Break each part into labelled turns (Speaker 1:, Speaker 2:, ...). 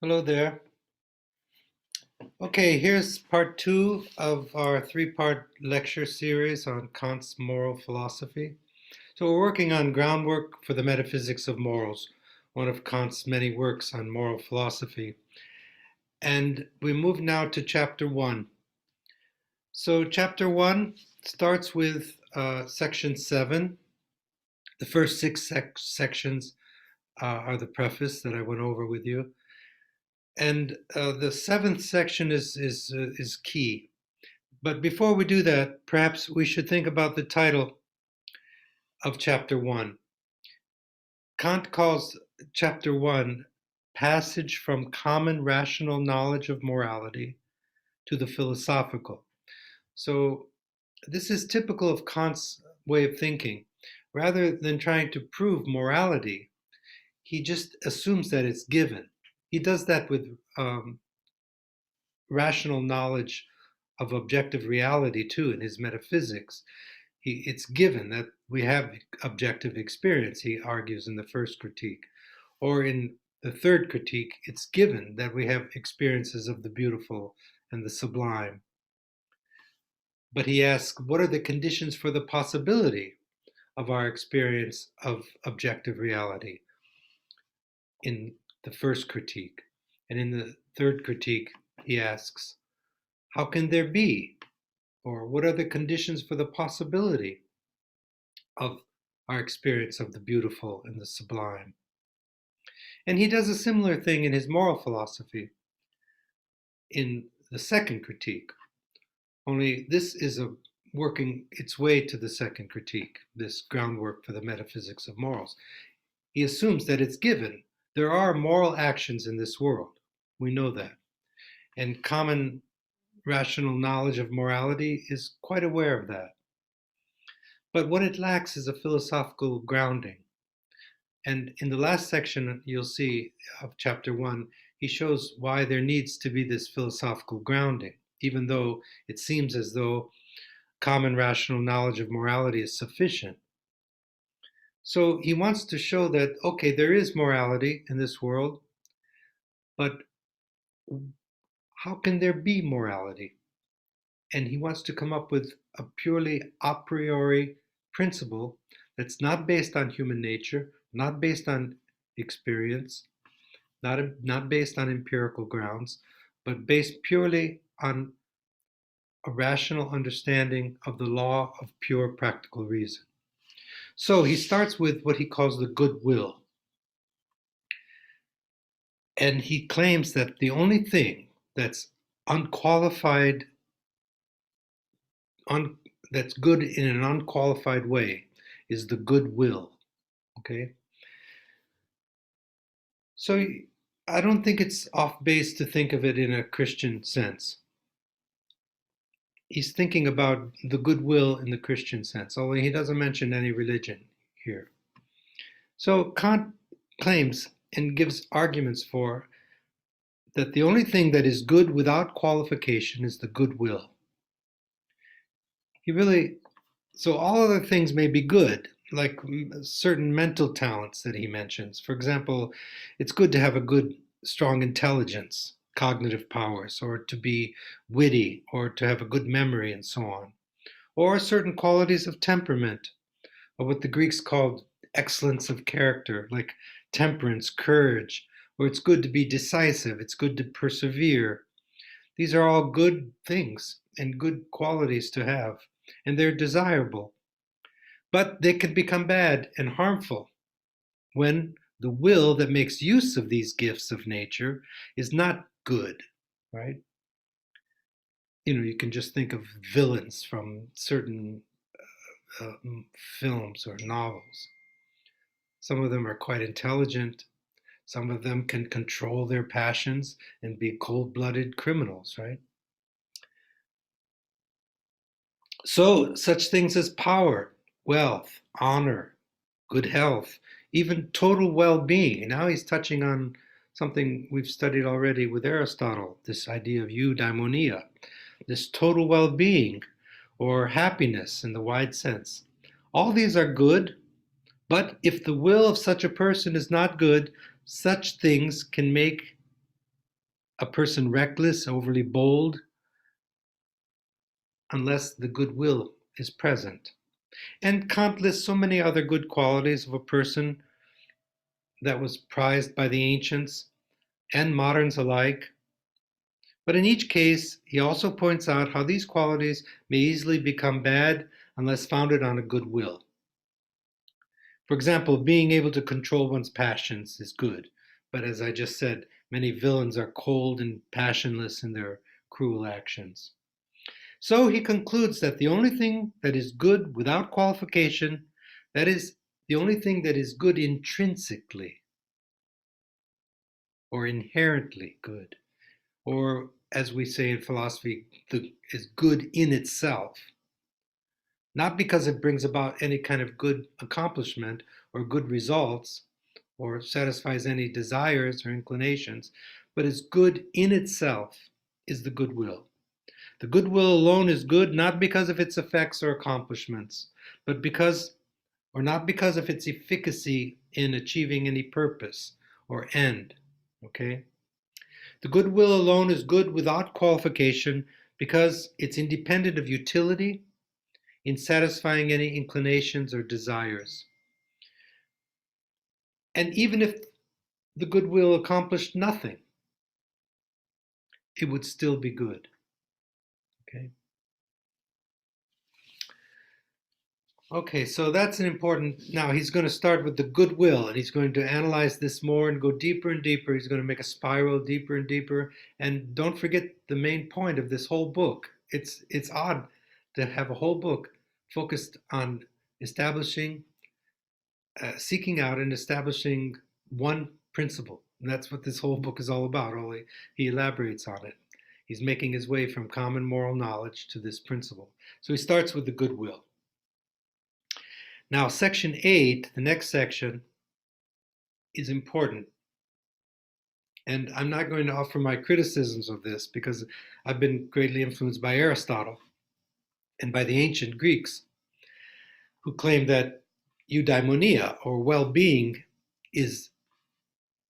Speaker 1: Hello there. Okay, here's part two of our three-part lecture series on Kant's moral philosophy. So we're working on Groundwork for the Metaphysics of Morals, one of Kant's many works on moral philosophy. And we move now to chapter one. So chapter one starts with section seven. The first six sections are the preface that I went over with you. And the seventh section is key. But before we do that, perhaps we should think about the title of chapter one. Kant calls chapter one Passage from Common Rational Knowledge of Morality to the Philosophical. So this is typical of Kant's way of thinking. Rather than trying to prove morality, he just assumes that it's given. He does that with rational knowledge of objective reality too in his metaphysics. It's given that we have objective experience, he argues in the first critique. Or in the third critique, it's given that we have experiences of the beautiful and the sublime. But he asks, what are the conditions for the possibility of our experience of objective reality in the first critique? And in the third critique, he asks, how can there be? Or what are the conditions for the possibility of our experience of the beautiful and the sublime? And he does a similar thing in his moral philosophy in the second critique. Only this is working its way to the second critique, this groundwork for the metaphysics of morals. He assumes that it's given. There are moral actions in this world. We know that. And common rational knowledge of morality is quite aware of that. But what it lacks is a philosophical grounding. And in the last section, you'll see of chapter one, he shows why there needs to be this philosophical grounding, even though it seems as though common rational knowledge of morality is sufficient. So he wants to show that, okay, there is morality in this world, but how can there be morality? And he wants to come up with a purely a priori principle that's not based on human nature, not based on experience, not based on empirical grounds, but based purely on a rational understanding of the law of pure practical reason. So he starts with what he calls the good will. And he claims that the only thing that's unqualified, that's good in an unqualified way is the good will. Okay? So I don't think it's off base to think of it in a Christian sense. He's thinking about the goodwill in the Christian sense, although he doesn't mention any religion here. So Kant claims and gives arguments for that the only thing that is good without qualification is the goodwill. So all other things may be good, like certain mental talents that he mentions. For example, it's good to have a good, strong intelligence, cognitive powers, or to be witty, or to have a good memory, and so on. Or certain qualities of temperament, or what the Greeks called excellence of character, like temperance, courage, or it's good to be decisive, it's good to persevere. These are all good things and good qualities to have, and they're desirable. But they can become bad and harmful when the will that makes use of these gifts of nature is not good, right? You can just think of villains from certain uh, films or novels. Some of them are quite intelligent. Some of them can control their passions and be cold-blooded criminals, right? So, such things as power, wealth, honor, good health, even total well being. Now he's touching on something we've studied already with Aristotle, this idea of eudaimonia, this total well being or happiness in the wide sense. All these are good, but if the will of such a person is not good, such things can make a person reckless, overly bold, unless the goodwill is present. And Kant lists so many other good qualities of a person that was prized by the ancients and moderns alike. But in each case, he also points out how these qualities may easily become bad unless founded on a good will. For example, being able to control one's passions is good, but as I just said, many villains are cold and passionless in their cruel actions. So he concludes that the only thing that is good without qualification, that is, the only thing that is good intrinsically or inherently good, or as we say in philosophy, is good in itself, not because it brings about any kind of good accomplishment or good results or satisfies any desires or inclinations, but is good in itself, is the goodwill. The goodwill alone is good not because of its effects or accomplishments, but because, or not because of its efficacy in achieving any purpose or end. Okay? The goodwill alone is good without qualification because it's independent of utility in satisfying any inclinations or desires. And even if the goodwill accomplished nothing, it would still be good. Okay? Okay, so that's an important. Now he's going to start with the goodwill, and he's going to analyze this more and go deeper and deeper. He's going to make a spiral deeper and deeper. And don't forget the main point of this whole book. It's odd to have a whole book focused on establishing, seeking out, and establishing one principle. And that's what this whole book is all about. Only he elaborates on it. He's making his way from common moral knowledge to this principle. So he starts with the goodwill. Now, section 8, the next section, is important. And I'm not going to offer my criticisms of this because I've been greatly influenced by Aristotle and by the ancient Greeks, who claimed that eudaimonia, or well-being, is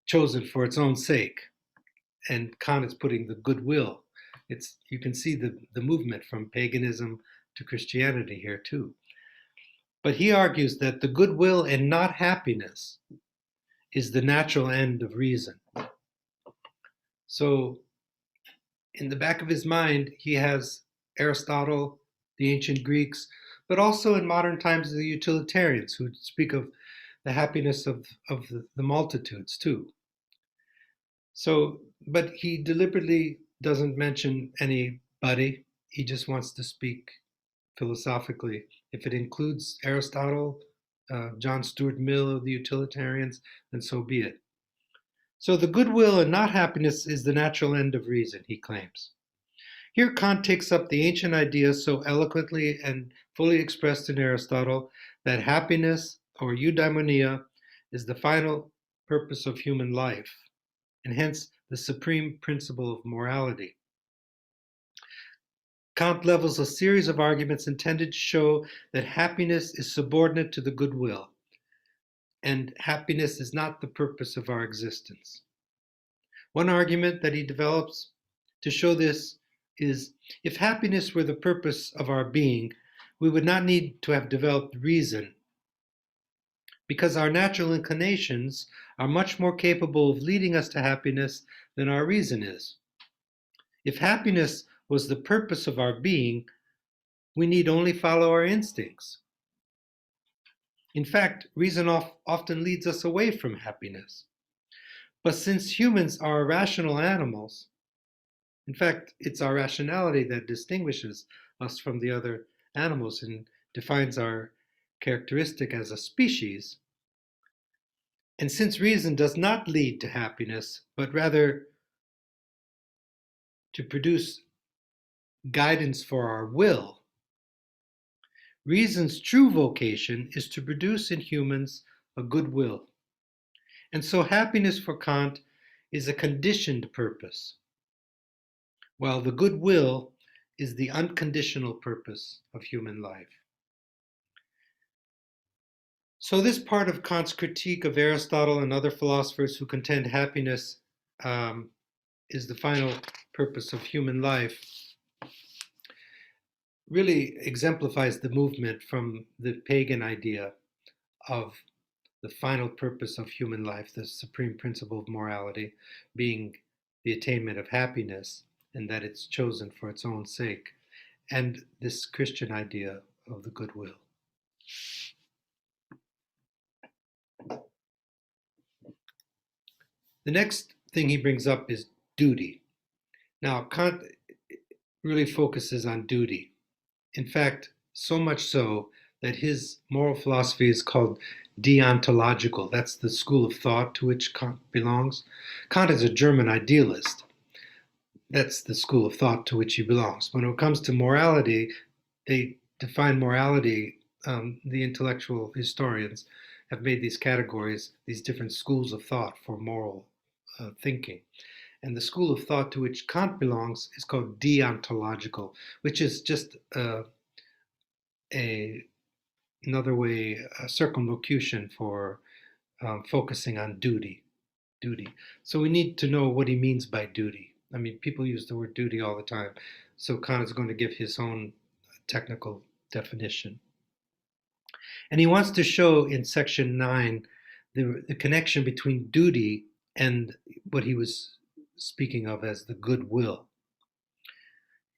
Speaker 1: chosen for its own sake. And Kant is putting the goodwill. You can see the movement from paganism to Christianity here too. But he argues that the goodwill and not happiness is the natural end of reason. So in the back of his mind, he has Aristotle, the ancient Greeks, but also in modern times the utilitarians who speak of the happiness of the multitudes too. So, but he deliberately doesn't mention anybody. He just wants to speak philosophically. If it includes Aristotle, John Stuart Mill of the utilitarians, then so be it. So the goodwill and not happiness is the natural end of reason, he claims. Here Kant takes up the ancient idea so eloquently and fully expressed in Aristotle that happiness, or eudaimonia, is the final purpose of human life, and hence the supreme principle of morality. Kant levels a series of arguments intended to show that happiness is subordinate to the goodwill, and happiness is not the purpose of our existence. One argument that he develops to show this is, if happiness were the purpose of our being, we would not need to have developed reason, because our natural inclinations are much more capable of leading us to happiness than our reason is. If happiness was the purpose of our being, we need only follow our instincts. In fact, reason often leads us away from happiness. But since humans are rational animals, in fact, it's our rationality that distinguishes us from the other animals and defines our characteristic as a species. And since reason does not lead to happiness, but rather to produce guidance for our will, reason's true vocation is to produce in humans a good will. And so happiness for Kant is a conditioned purpose, while the good will is the unconditional purpose of human life. So this part of Kant's critique of Aristotle and other philosophers who contend happiness is the final purpose of human life really exemplifies the movement from the pagan idea of the final purpose of human life, the supreme principle of morality, being the attainment of happiness, and that it's chosen for its own sake, and this Christian idea of the goodwill. The next thing he brings up is duty. Now, Kant really focuses on duty. In fact, so much so that his moral philosophy is called deontological. That's the school of thought to which Kant belongs. Kant is a German idealist. That's the school of thought to which he belongs. When it comes to morality, they define morality, the intellectual historians have made these categories, these different schools of thought for moral thinking. And the school of thought to which Kant belongs is called deontological, which is just another way, a circumlocution for focusing on duty. So we need to know what he means by duty. I mean, people use the word duty all the time. So Kant is going to give his own technical definition. And he wants to show in section 9 the connection between duty and what he was speaking of as the goodwill.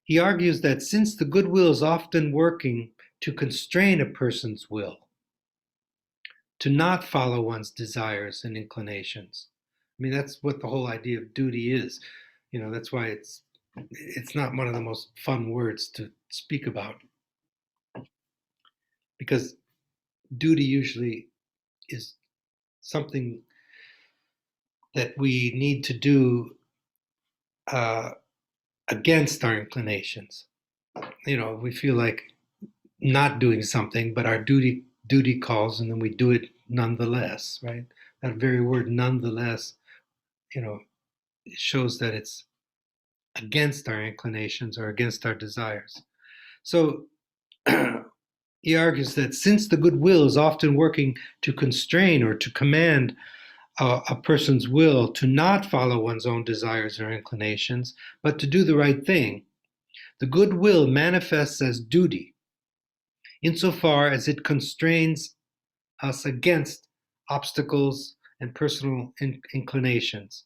Speaker 1: He argues that since the goodwill is often working to constrain a person's will, to not follow one's desires and inclinations. I mean, that's what the whole idea of duty is. You know, that's why it's not one of the most fun words to speak about, because duty usually is something that we need to do against our inclinations. You know, we feel like not doing something, but our duty calls, and then we do it nonetheless, right? That very word nonetheless, you know, it shows that it's against our inclinations or against our desires. So he argues that since the goodwill is often working to constrain or to command a person's will to not follow one's own desires or inclinations, but to do the right thing, the goodwill manifests as duty, insofar as it constrains us against obstacles and personal inclinations.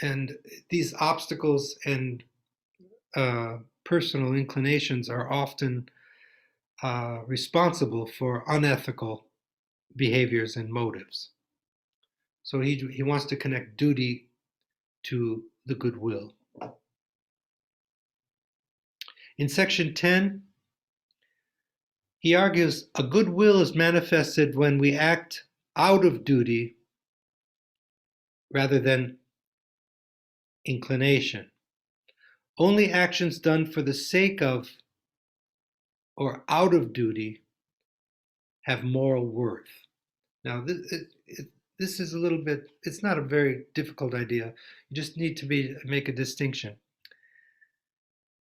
Speaker 1: And these obstacles and personal inclinations are often responsible for unethical behaviors and motives. So he wants to connect duty to the goodwill. In section 10, he argues a goodwill is manifested when we act out of duty rather than inclination. Only actions done for the sake of or out of duty have moral worth. Now, this is a little bit, it's not a very difficult idea. You just need to make a distinction.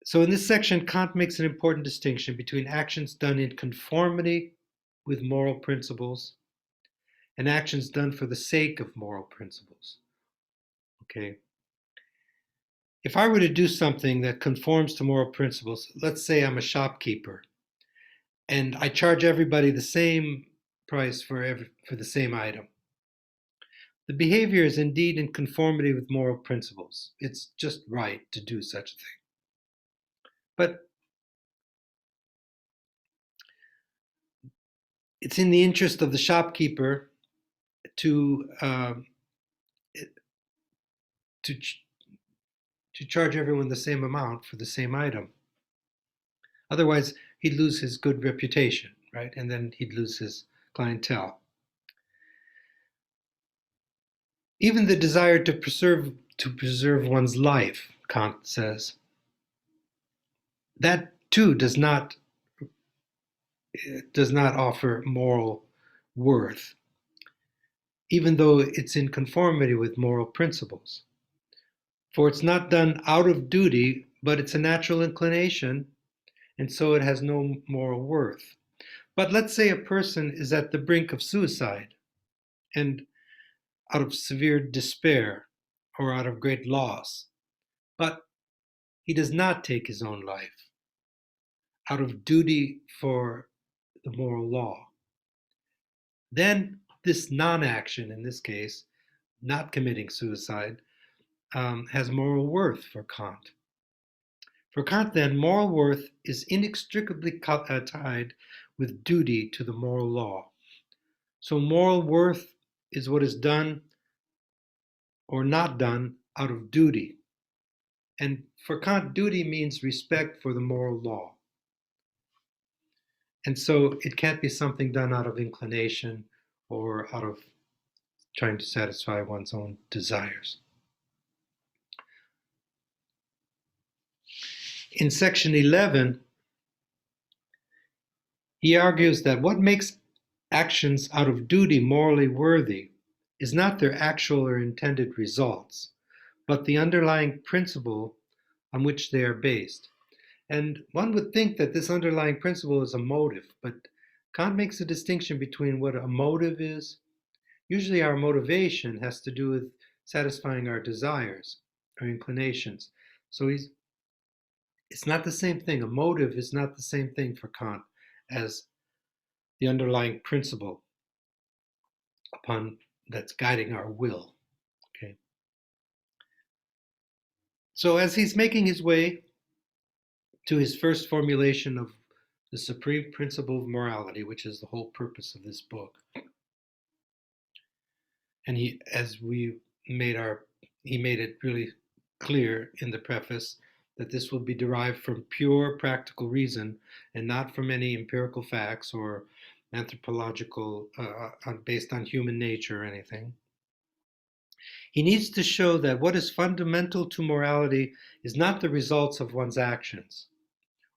Speaker 1: So in this section, Kant makes an important distinction between actions done in conformity with moral principles and actions done for the sake of moral principles. Okay. If I were to do something that conforms to moral principles, let's say I'm a shopkeeper, and I charge everybody the same price for the same item. The behavior is indeed in conformity with moral principles. It's just right to do such a thing. But it's in the interest of the shopkeeper to charge everyone the same amount for the same item. Otherwise, he'd lose his good reputation, right? And then he'd lose his clientele. Even the desire to preserve one's life, Kant says, that too does not offer moral worth, even though it's in conformity with moral principles. For it's not done out of duty, but it's a natural inclination, and so it has no moral worth. But let's say a person is at the brink of suicide, and out of severe despair, or out of great loss. But he does not take his own life out of duty for the moral law. Then this non-action, in this case, not committing suicide, has moral worth for Kant. For Kant, then, moral worth is inextricably tied with duty to the moral law. So moral worth is what is done or not done out of duty. And for Kant, duty means respect for the moral law. And so it can't be something done out of inclination or out of trying to satisfy one's own desires. In section 11, he argues that what makes actions out of duty morally worthy is not their actual or intended results, but the underlying principle on which they are based. And one would think that this underlying principle is a motive, but Kant makes a distinction between what a motive is. Usually our motivation has to do with satisfying our desires, our inclinations. So it's not the same thing. A motive is not the same thing for Kant as the underlying principle upon that's guiding our will. Okay. So as he's making his way to his first formulation of the supreme principle of morality, which is the whole purpose of this book, and he made it really clear in the preface that this will be derived from pure practical reason and not from any empirical facts or anthropological based on human nature or anything. He needs to show that what is fundamental to morality is not the results of one's actions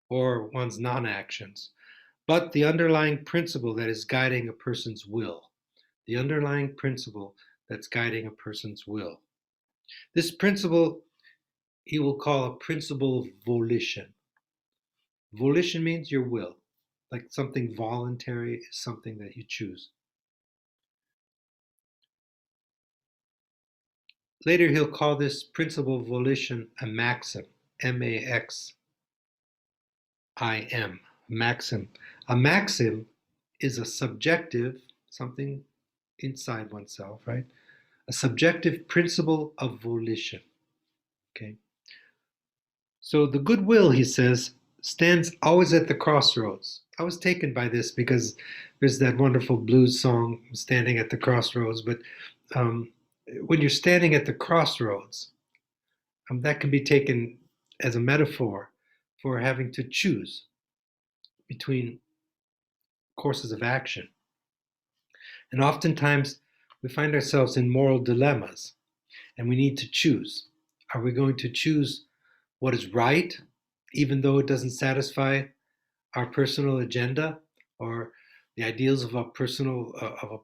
Speaker 1: or one's non-actions, but the underlying principle that is guiding a person's will. The underlying principle that's guiding a person's will. This principle he will call a principle of volition. Volition means your will, like something voluntary is something that you choose. Later he'll call this principle of volition a maxim, M-A-X-I-M, maxim. A maxim is a subjective, something inside oneself, right? A subjective principle of volition. Okay. So the goodwill, he says, stands always at the crossroads. I was taken by this because there's that wonderful blues song, Standing at the Crossroads. But when you're standing at the crossroads, that can be taken as a metaphor for having to choose between courses of action. And oftentimes we find ourselves in moral dilemmas and we need to choose. Are we going to choose what is right, even though it doesn't satisfy our personal agenda or the ideals of a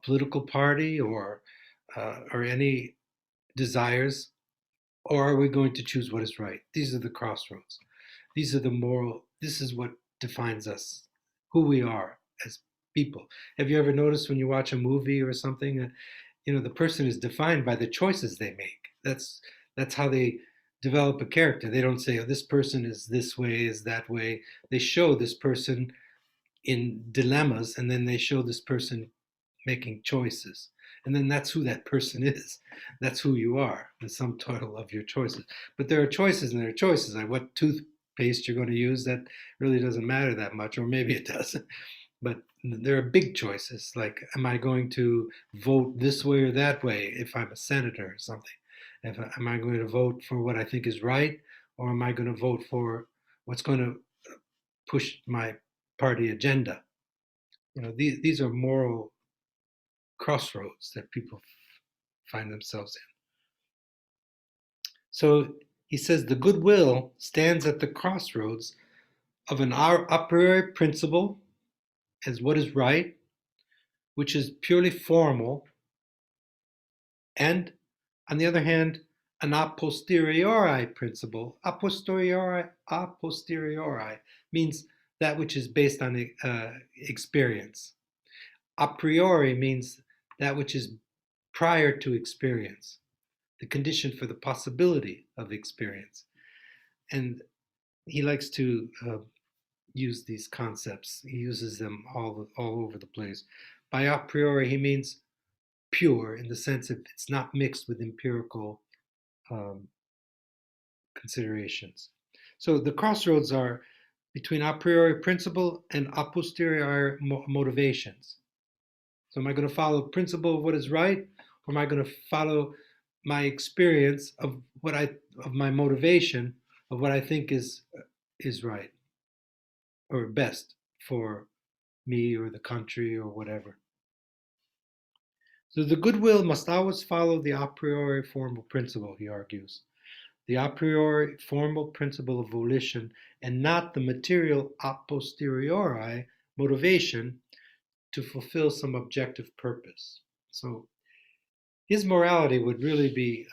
Speaker 1: political party or any desires, or are we going to choose what is right? These are the crossroads. These are the moral. This is what defines us, who we are as people. Have you ever noticed when you watch a movie or something, the person is defined by the choices they make. That's how they develop a character. They don't say, oh, this person is this way, is that way. They show this person in dilemmas, and then they show this person making choices. And then that's who that person is. That's who you are, the sum total of your choices. But there are choices and there are choices. Like what toothpaste you're going to use, that really doesn't matter that much, or maybe it does. But there are big choices, like am I going to vote this way or that way if I'm a senator or something? Am I going to vote for what I think is right, or am I going to vote for what's going to push my party agenda? These are moral crossroads that people find themselves in. So he says the goodwill stands at the crossroads of an a priori principle as what is right, which is purely formal, and on the other hand, an a posteriori principle. A posteriori means that which is based on experience. A priori means that which is prior to experience. the condition for the possibility of experience. And he likes to use these concepts. He uses them all over the place. By a priori, he means pure in the sense that it's not mixed with empirical um, considerations. So the crossroads are between a priori principle and a posteriori motivations. So am I going to follow the principle of what is right, or am I going to follow my experience of of my motivation of what I think is right or best for me or the country or whatever? So the goodwill must always follow the a priori formal principle, he argues. The a priori formal principle of volition and not the material a posteriori motivation to fulfill some objective purpose. So his morality would really be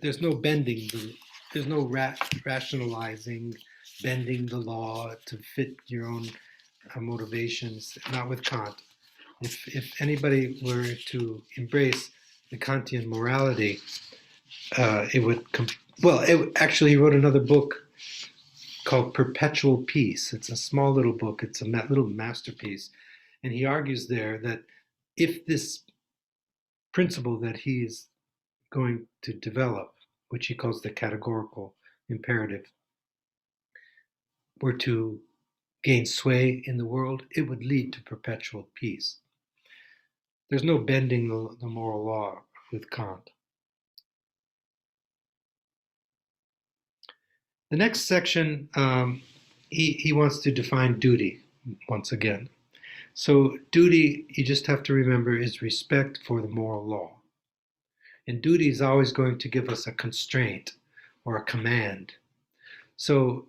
Speaker 1: there's no bending, there's no rationalizing, bending the law to fit your own motivations, not with Kant. If anybody were to embrace the Kantian morality, it would actually he wrote another book called Perpetual Peace. It's a small little book. It's a little masterpiece. And he argues there that if this principle that he is going to develop, which he calls the categorical imperative, were to gain sway in the world, it would lead to perpetual peace. There's no bending the moral law with Kant. The next section, he wants to define duty once again. So duty, you just have to remember, is respect for the moral law. And duty is always going to give us a constraint or a command. So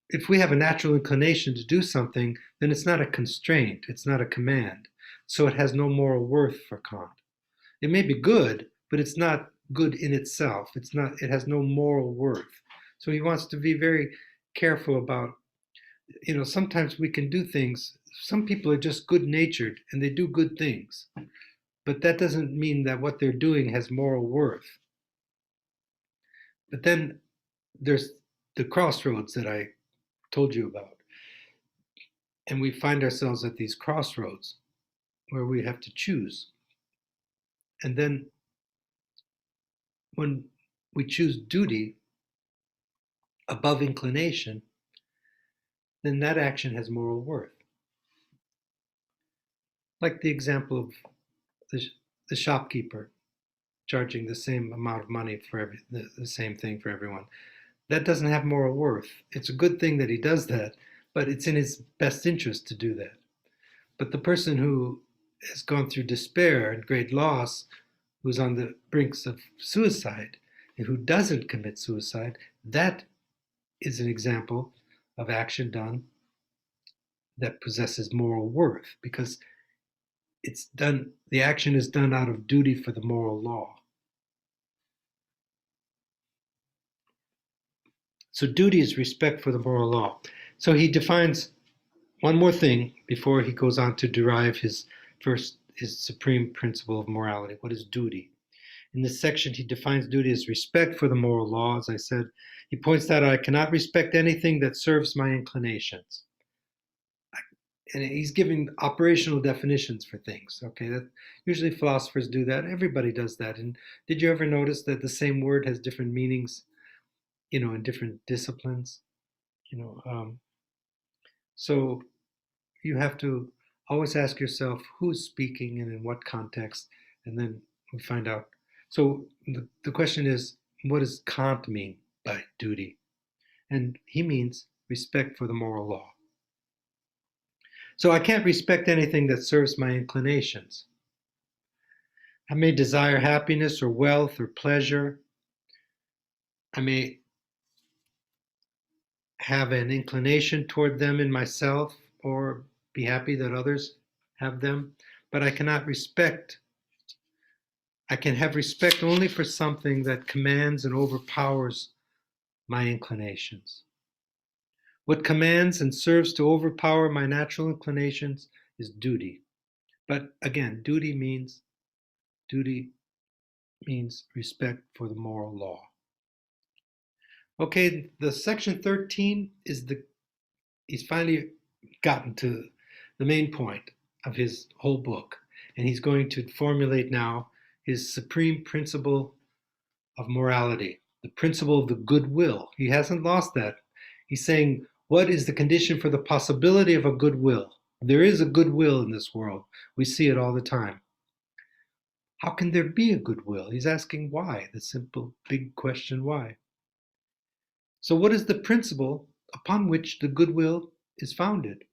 Speaker 1: if we have a natural inclination to do something, then it's not a constraint, it's not a command. So it has no moral worth for Kant. It may be good, but it's not good in itself. It has no moral worth. So he wants to be very careful about, sometimes we can do things. Some people are just good natured and they do good things. But that doesn't mean that what they're doing has moral worth. But then there's the crossroads that I told you about. And we find ourselves at these crossroads where we have to choose. And then when we choose duty above inclination, then that action has moral worth. Like the example of the shopkeeper charging the same amount of money for the same thing for everyone. That doesn't have moral worth. It's a good thing that he does that, but it's in his best interest to do that. But the person who has gone through despair and great loss, who's on the brinks of suicide, and who doesn't commit suicide, that is an example of action done that possesses moral worth, because the action is done out of duty for the moral law. So duty is respect for the moral law. So he defines one more thing before he goes on to derive his supreme principle of morality. What is duty? In this section, he defines duty as respect for the moral law. As I said, he points out I cannot respect anything that serves my inclinations. And he's giving operational definitions for things. Okay, usually philosophers do that. Everybody does that. And did you ever notice that the same word has different meanings, in different disciplines? So you have to always ask yourself who's speaking and in what context, and then we find out. So the question is, what does Kant mean by duty? And he means respect for the moral law. So I can't respect anything that serves my inclinations. I may desire happiness or wealth or pleasure. I may have an inclination toward them in myself or be happy that others have them, but I can have respect only for something that commands and overpowers my inclinations. What commands and serves to overpower my natural inclinations is duty. But again, duty means means respect for the moral law. Okay, the section 13 is he's finally gotten to the main point of his whole book, and he's going to formulate now his supreme principle of morality, the principle of the goodwill. He hasn't lost that. He's saying, what is the condition for the possibility of a goodwill? There is a goodwill in this world. We see it all the time. How can there be a goodwill? He's asking why, the simple big question, why? So what is the principle upon which the goodwill is founded?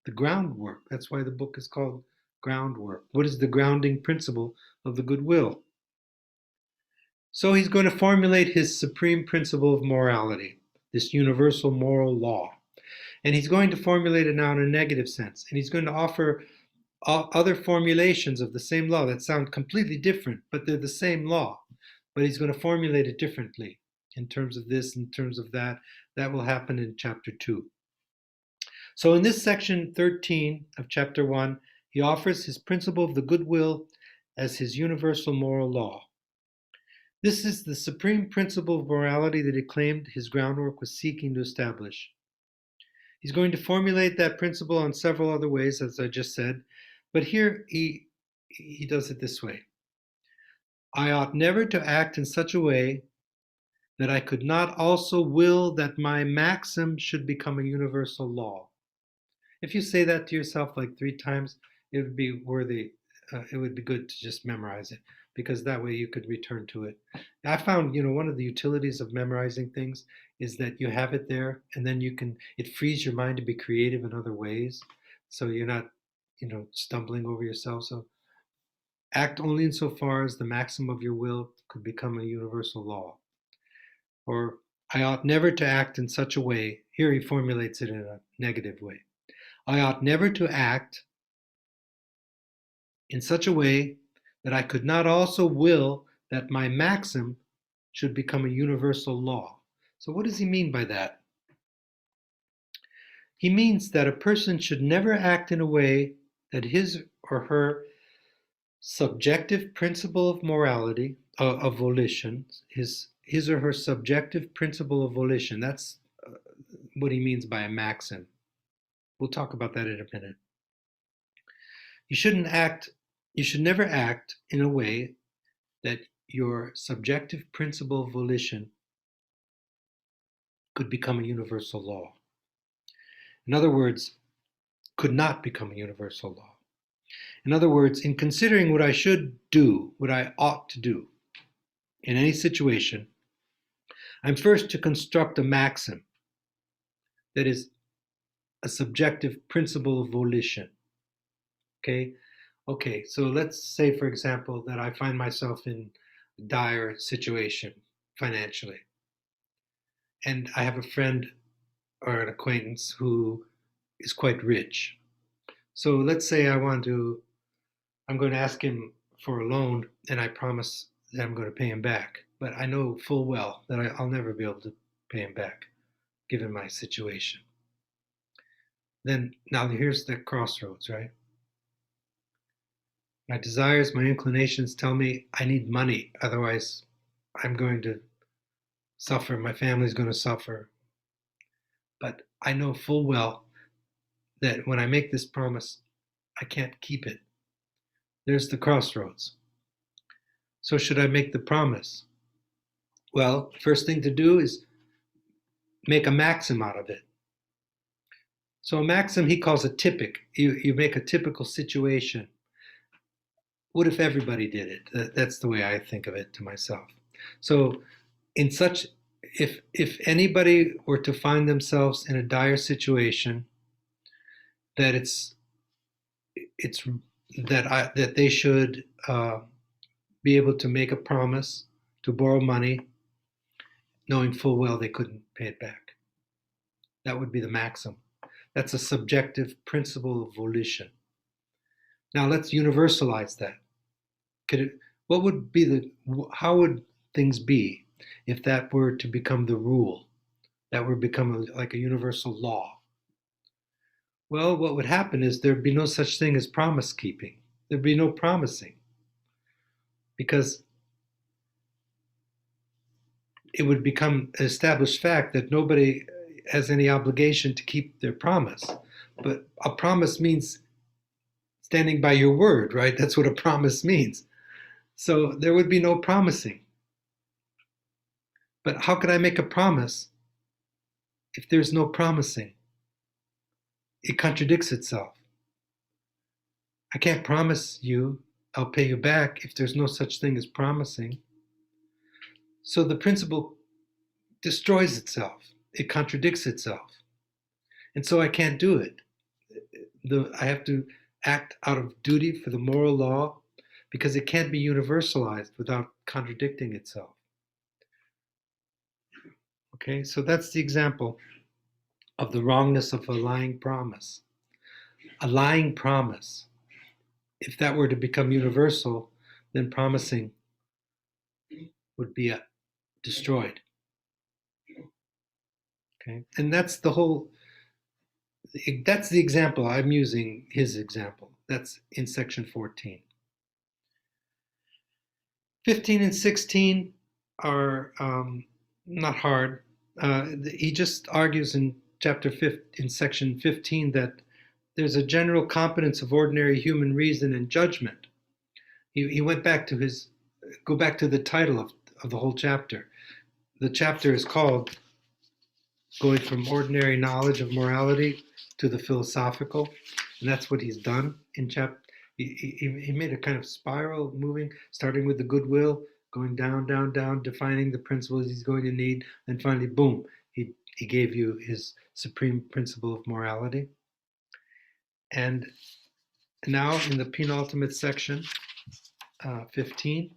Speaker 1: The groundwork. That's why the book is called Groundwork. What is the grounding principle of the goodwill? So he's going to formulate his supreme principle of morality, this universal moral law. And he's going to formulate it now in a negative sense. And he's going to offer other formulations of the same law that sound completely different, but they're the same law. But he's going to formulate it differently in terms of this, in terms of that. That will happen in chapter 2. So in this section 13 of chapter 1, he offers his principle of the goodwill as his universal moral law. This is the supreme principle of morality that he claimed his groundwork was seeking to establish. He's going to formulate that principle in several other ways, as I just said, but here he does it this way. I ought never to act in such a way that I could not also will that my maxim should become a universal law. If you say that to yourself like 3 times, it would be worthy, it would be good to just memorize it, because that way you could return to it. I found, one of the utilities of memorizing things is that you have it there, and then it frees your mind to be creative in other ways. So you're not, stumbling over yourself. So act only insofar as the maxim of your will could become a universal law. Or I ought never to act in such a way. Here he formulates it in a negative way. I ought never to act in such a way that I could not also will that my maxim should become a universal law. So what does he mean by that? He means that a person should never act in a way that his or her subjective principle of morality, of volition, his or her subjective principle of volition, that's what he means by a maxim. We'll talk about that in a minute. You should never act in a way that your subjective principle of volition could become a universal law. In other words, could not become a universal law. In other words, in considering what I should do, what I ought to do in any situation, I'm first to construct a maxim that is a subjective principle of volition. Okay, so let's say, for example, that I find myself in a dire situation financially, and I have a friend or an acquaintance who is quite rich. So let's say I'm going to ask him for a loan, and I promise that I'm going to pay him back. But I know full well that I'll never be able to pay him back, given my situation. Then, now here's the crossroads, right? My desires, my inclinations tell me I need money, otherwise I'm going to suffer, my family's going to suffer. But I know full well that when I make this promise, I can't keep it. There's the crossroads. So should I make the promise? Well, first thing to do is make a maxim out of it. So a maxim he calls a typic. You make a typical situation. What if everybody did it? That's the way I think of it to myself. So if anybody were to find themselves in a dire situation, that that they should be able to make a promise to borrow money, knowing full well they couldn't pay it back. That would be the maxim. That's a subjective principle of volition. Now let's universalize that. How would things be if that were to become the rule? That would become like a universal law. Well, what would happen is there'd be no such thing as promise keeping. There'd be no promising. Because it would become an established fact that nobody has any obligation to keep their promise. But a promise means standing by your word, right? That's what a promise means. So there would be no promising. But how could I make a promise if there's no promising? It contradicts itself. I can't promise you I'll pay you back if there's no such thing as promising. So the principle destroys itself. It contradicts itself. And so I can't do it. I have to act out of duty for the moral law because it can't be universalized without contradicting itself. Okay, so that's the example of the wrongness of a lying promise. A lying promise, if that were to become universal, then promising would be destroyed. Okay, and that's the example. I'm using his example. That's in section 14. 15 and 16 are not hard. He just argues in section 15 that there's a general competence of ordinary human reason and judgment. He went back to go back to the title of the whole chapter. The chapter is called Going from Ordinary Knowledge of Morality to the Philosophical, and that's what he's done in chapter. He made a kind of spiral moving, starting with the goodwill, going down, down, down, defining the principles he's going to need, and finally, boom, he gave you his supreme principle of morality. And now in the penultimate section, 15,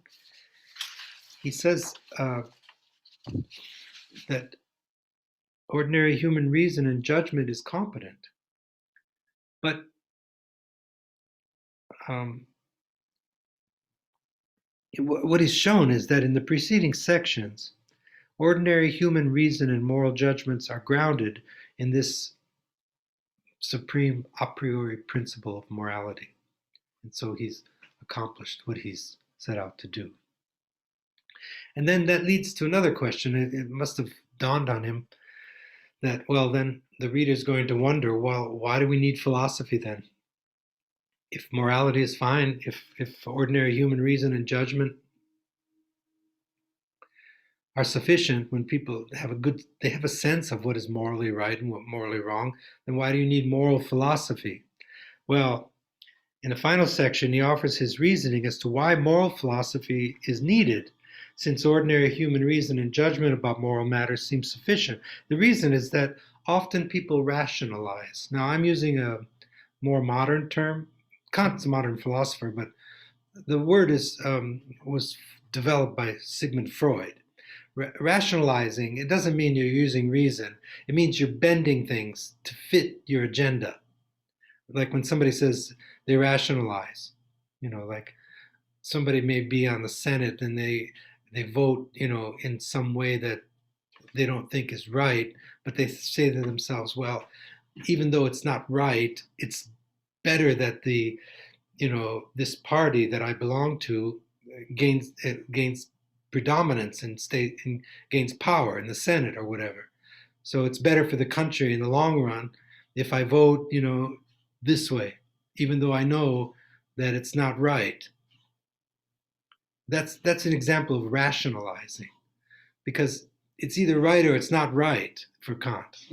Speaker 1: he says that ordinary human reason and judgment is competent, but what is shown is that in the preceding sections, ordinary human reason and moral judgments are grounded in this supreme a priori principle of morality. And so he's accomplished what he's set out to do. And then that leads to another question. It must have dawned on him that, well, then the reader's going to wonder, well, why do we need philosophy then? If morality is fine, if ordinary human reason and judgment are sufficient, when people they have a sense of what is morally right and what morally wrong, then why do you need moral philosophy? Well, in the final section, he offers his reasoning as to why moral philosophy is needed, since ordinary human reason and judgment about moral matters seem sufficient. The reason is that often people rationalize. Now, I'm using a more modern term. Kant's a modern philosopher, but the word was developed by Sigmund Freud. Rationalizing, it doesn't mean you're using reason. It means you're bending things to fit your agenda. Like when somebody says they rationalize, like somebody may be on the Senate and they vote, in some way that they don't think is right, but they say to themselves, well, even though it's not right, it's better that this party that I belong to gains predominance and gains power in the Senate or whatever. So it's better for the country in the long run if I vote, this way, even though I know that it's not right. That's an example of rationalizing, because it's either right or it's not right for Kant.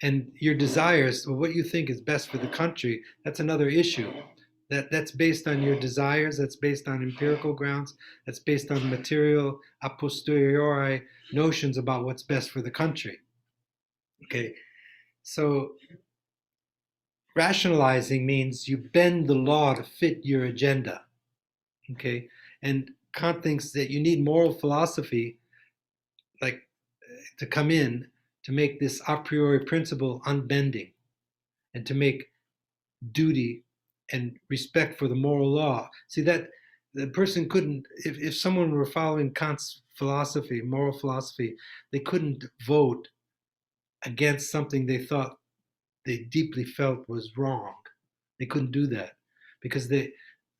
Speaker 1: And your desires, or what you think is best for the country, that's another issue. That's based on your desires, that's based on empirical grounds, that's based on material a posteriori notions about what's best for the country. Okay, so rationalizing means you bend the law to fit your agenda. Okay, and Kant thinks that you need moral philosophy, like, to come in to make this a priori principle unbending, and to make duty and respect for the moral law. See, that the person couldn't, if someone were following Kant's philosophy, moral philosophy, they couldn't vote against something they thought they deeply felt was wrong. They couldn't do that because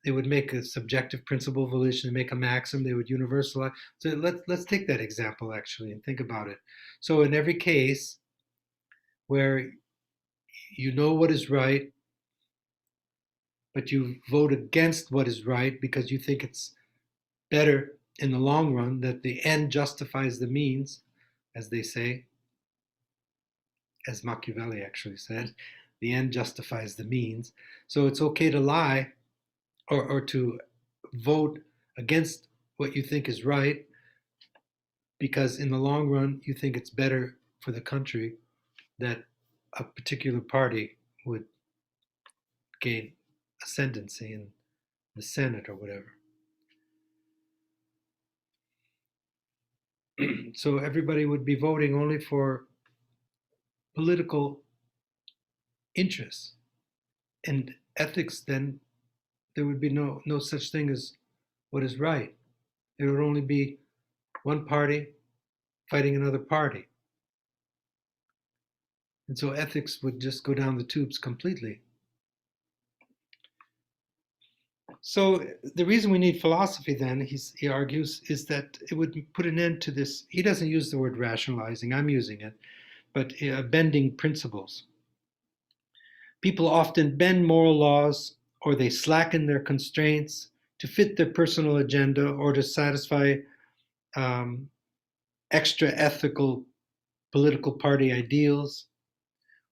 Speaker 1: they would make a subjective principle of volition, make a maxim, they would universalize. So let's take that example actually and think about it. So in every case where you know what is right, but you vote against what is right because you think it's better in the long run, that the end justifies the means, as they say, as Machiavelli actually said, the end justifies the means. So it's okay to lie or to vote against what you think is right because in the long run you think it's better for the country that a particular party would gain ascendancy in the Senate or whatever. So everybody would be voting only for political interests. And ethics, then there would be no such thing as what is right. There would only be one party fighting another party. And so ethics would just go down the tubes completely. So the reason we need philosophy then, he argues, is that it would put an end to this. He doesn't use the word rationalizing, I'm using it, but bending principles. People often bend moral laws or they slacken their constraints to fit their personal agenda or to satisfy um, extra ethical political party ideals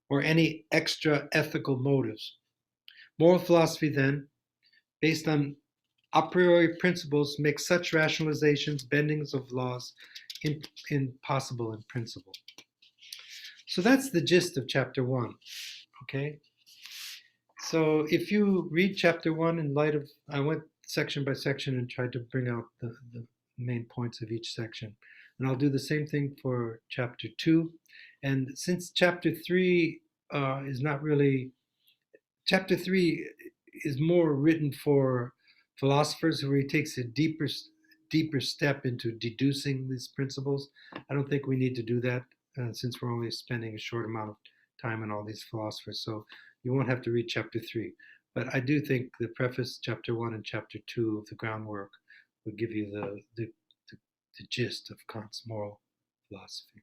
Speaker 1: or any extra ethical motives. Moral philosophy, then, based on a priori principles, makes such rationalizations, bendings of laws, impossible in principle. So that's the gist of chapter 1. Okay? So if you read chapter 1 in light of, I went section by section and tried to bring out the main points of each section. And I'll do the same thing for chapter 2. And since chapter 3 is not really, chapter 3 is more written for philosophers where he takes a deeper step into deducing these principles. I don't think we need to do that since we're only spending a short amount of time on all these philosophers. So you won't have to read chapter 3. But I do think the preface, chapter 1 and chapter 2 of the groundwork, would give you the gist of Kant's moral philosophy.